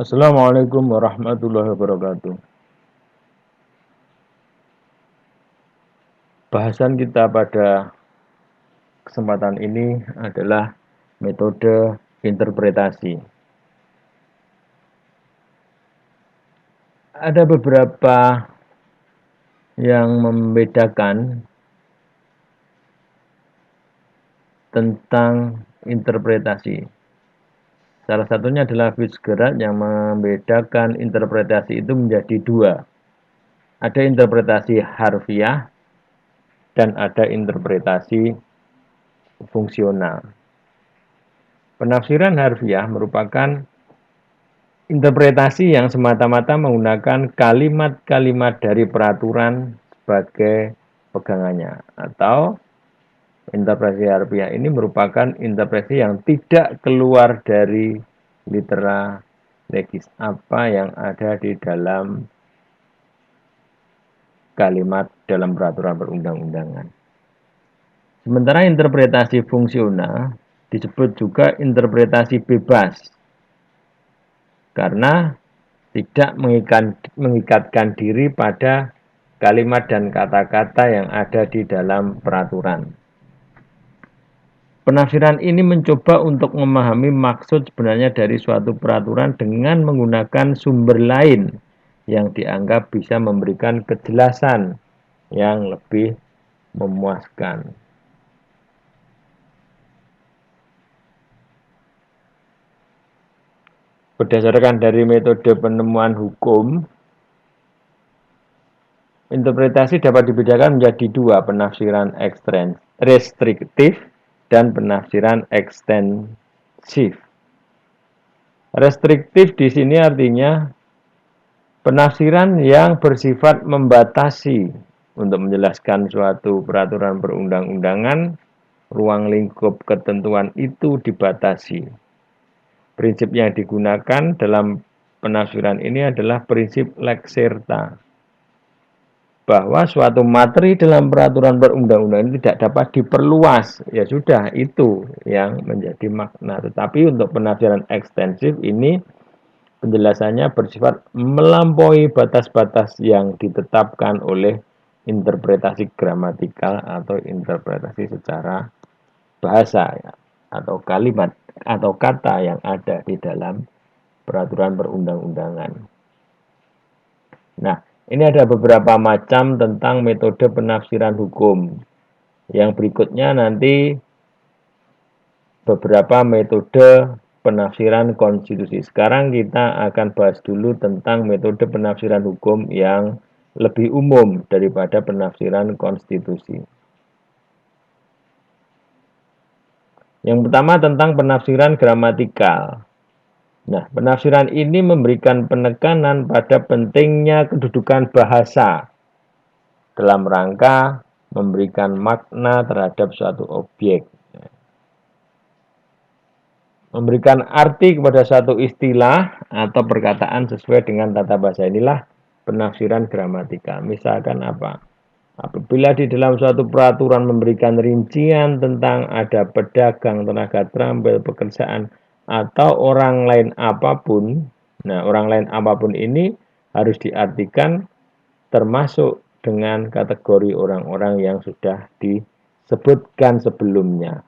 Assalamualaikum warahmatullahi wabarakatuh. Bahasan kita pada kesempatan ini adalah metode interpretasi. Ada beberapa yang membedakan tentang interpretasi. Salah satunya adalah Fitzgerald yang membedakan interpretasi itu menjadi dua. Ada interpretasi harfiah dan ada interpretasi fungsional. Penafsiran harfiah merupakan interpretasi yang semata-mata menggunakan kalimat-kalimat dari peraturan sebagai pegangannya, atau interpretasi harfiah ini merupakan interpretasi yang tidak keluar dari litera legis, apa yang ada di dalam kalimat dalam peraturan perundang-undangan. Sementara interpretasi fungsional disebut juga interpretasi bebas, karena tidak mengikatkan diri pada kalimat dan kata-kata yang ada di dalam peraturan. Penafsiran ini mencoba untuk memahami maksud sebenarnya dari suatu peraturan dengan menggunakan sumber lain yang dianggap bisa memberikan kejelasan yang lebih memuaskan. Berdasarkan dari metode penemuan hukum, interpretasi dapat dibedakan menjadi dua, penafsiran restriktif dan penafsiran ekstensif. Restriktif di sini artinya penafsiran yang bersifat membatasi untuk menjelaskan suatu peraturan perundang-undangan, ruang lingkup ketentuan itu dibatasi. Prinsip yang digunakan dalam penafsiran ini adalah prinsip lex serta, bahwa suatu materi dalam peraturan perundang-undangan tidak dapat diperluas. Ya sudah, itu yang menjadi makna. Tetapi untuk penafsiran ekstensif ini penjelasannya bersifat melampaui batas-batas yang ditetapkan oleh interpretasi gramatikal atau interpretasi secara bahasa, ya, atau kalimat atau kata yang ada di dalam peraturan perundang-undangan. Nah, ini ada beberapa macam tentang metode penafsiran hukum. Yang berikutnya nanti beberapa metode penafsiran konstitusi. Sekarang kita akan bahas dulu tentang metode penafsiran hukum yang lebih umum daripada penafsiran konstitusi. Yang pertama tentang penafsiran gramatikal. Nah, penafsiran ini memberikan penekanan pada pentingnya kedudukan bahasa dalam rangka memberikan makna terhadap suatu objek. Memberikan arti kepada suatu istilah atau perkataan sesuai dengan tata bahasa, inilah penafsiran gramatikal. Misalkan apa? Apabila di dalam suatu peraturan memberikan rincian tentang ada pedagang, tenaga terampil, pekerjaan, atau orang lain apapun, nah orang lain apapun ini harus diartikan termasuk dengan kategori orang-orang yang sudah disebutkan sebelumnya.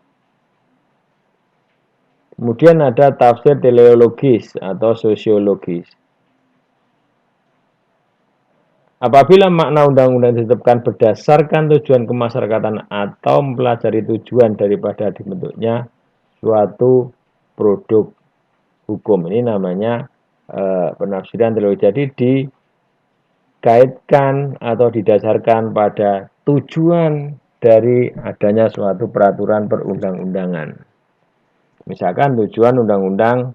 Kemudian ada tafsir teleologis atau sosiologis. Apabila makna undang-undang ditetapkan berdasarkan tujuan kemasyarakatan atau mempelajari tujuan daripada dibentuknya suatu produk hukum, ini namanya penafsiran teleologis. Jadi dikaitkan atau didasarkan pada tujuan dari adanya suatu peraturan perundang-undangan. Misalkan tujuan undang-undang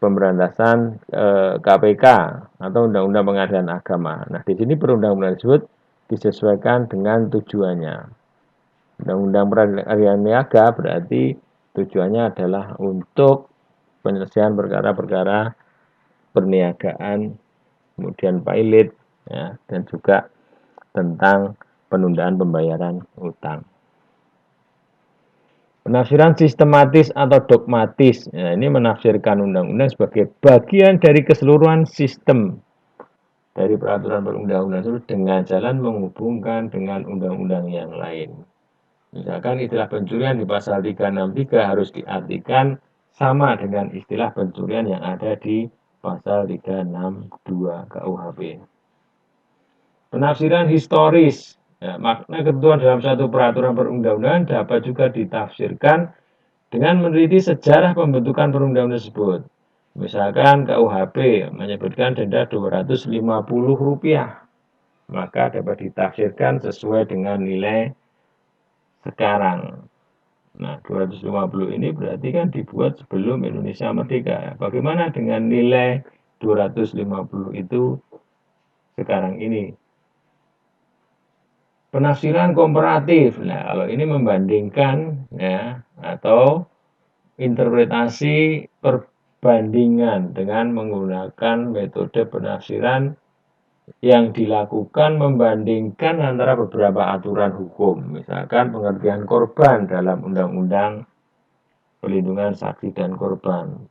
pemberantasan KPK atau undang-undang pengadilan agama. Nah, di sini perundang-undangan tersebut disesuaikan dengan tujuannya. Undang-undang peradilan niaga berarti tujuannya adalah untuk penyelesaian perkara-perkara perniagaan, kemudian pilot, ya, dan juga tentang penundaan pembayaran utang. Penafsiran sistematis atau dogmatis. Nah, ini menafsirkan undang-undang sebagai bagian dari keseluruhan sistem dari peraturan perundang-undangan itu dengan jalan menghubungkan dengan undang-undang yang lain. Misalkan istilah pencurian di pasal 363 harus diartikan sama dengan istilah pencurian yang ada di pasal 362 KUHP. Penafsiran historis. Ya, makna ketentuan dalam satu peraturan perundang-undangan dapat juga ditafsirkan dengan meneliti sejarah pembentukan perundang-undangan tersebut. Misalkan KUHP menyebutkan denda Rp250, maka dapat ditafsirkan sesuai dengan nilai sekarang. Nah, 250 ini berarti kan dibuat sebelum Indonesia merdeka. Bagaimana dengan nilai 250 itu sekarang ini? Penafsiran komparatif. Nah, kalau ini membandingkan ya atau interpretasi perbandingan dengan menggunakan metode penafsiran yang dilakukan membandingkan antara beberapa aturan hukum, misalkan pengertian korban dalam Undang-Undang Perlindungan Saksi dan Korban,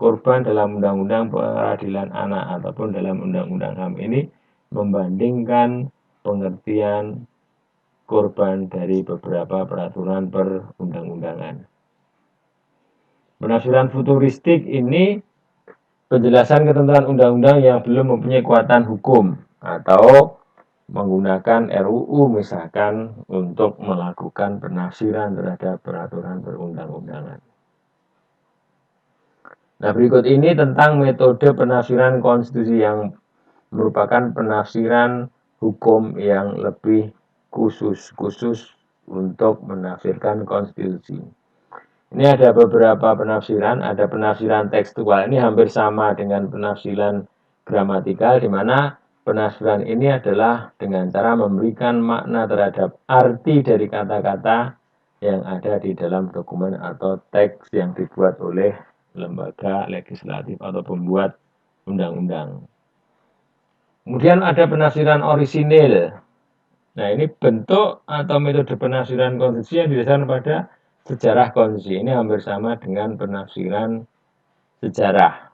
korban dalam Undang-Undang Peradilan Anak ataupun dalam Undang-Undang HAM ini membandingkan pengertian korban dari beberapa peraturan perundang-undangan. Penafsiran futuristik ini penjelasan ketentuan undang-undang yang belum mempunyai kekuatan hukum atau menggunakan RUU misalkan untuk melakukan penafsiran terhadap peraturan perundang-undangan. Nah, berikut ini tentang metode penafsiran konstitusi yang merupakan penafsiran hukum yang lebih khusus untuk menafsirkan konstitusi. Ini ada beberapa penafsiran, ada penafsiran tekstual, ini hampir sama dengan penafsiran gramatikal, di mana penafsiran ini adalah dengan cara memberikan makna terhadap arti dari kata-kata yang ada di dalam dokumen atau teks yang dibuat oleh lembaga legislatif atau pembuat undang-undang. Kemudian ada penafsiran orisinil. Nah, ini bentuk atau metode penafsiran konstitusi yang didasarkan pada sejarah konstitusi. Ini hampir sama dengan penafsiran sejarah.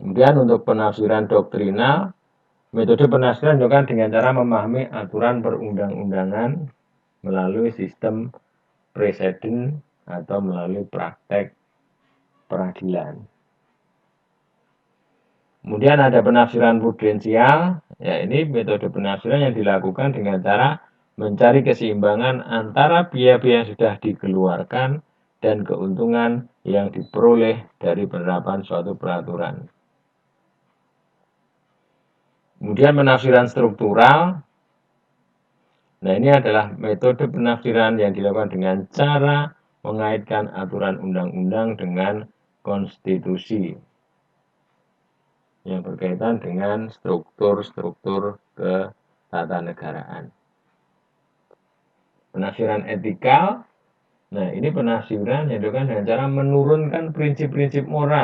Kemudian untuk penafsiran doktrinal, metode penafsiran dilakukan dengan cara memahami aturan perundang-undangan melalui sistem preseden atau melalui praktek peradilan. Kemudian ada penafsiran prudensial, ya ini metode penafsiran yang dilakukan dengan cara mencari keseimbangan antara biaya-biaya yang sudah dikeluarkan dan keuntungan yang diperoleh dari penerapan suatu peraturan. Kemudian penafsiran struktural, nah ini adalah metode penafsiran yang dilakukan dengan cara mengaitkan aturan undang-undang dengan konstitusi yang berkaitan dengan struktur-struktur ketatanegaraan. Penafsiran etikal, nah ini penafsiran yang dilakukan dengan cara menurunkan prinsip-prinsip moral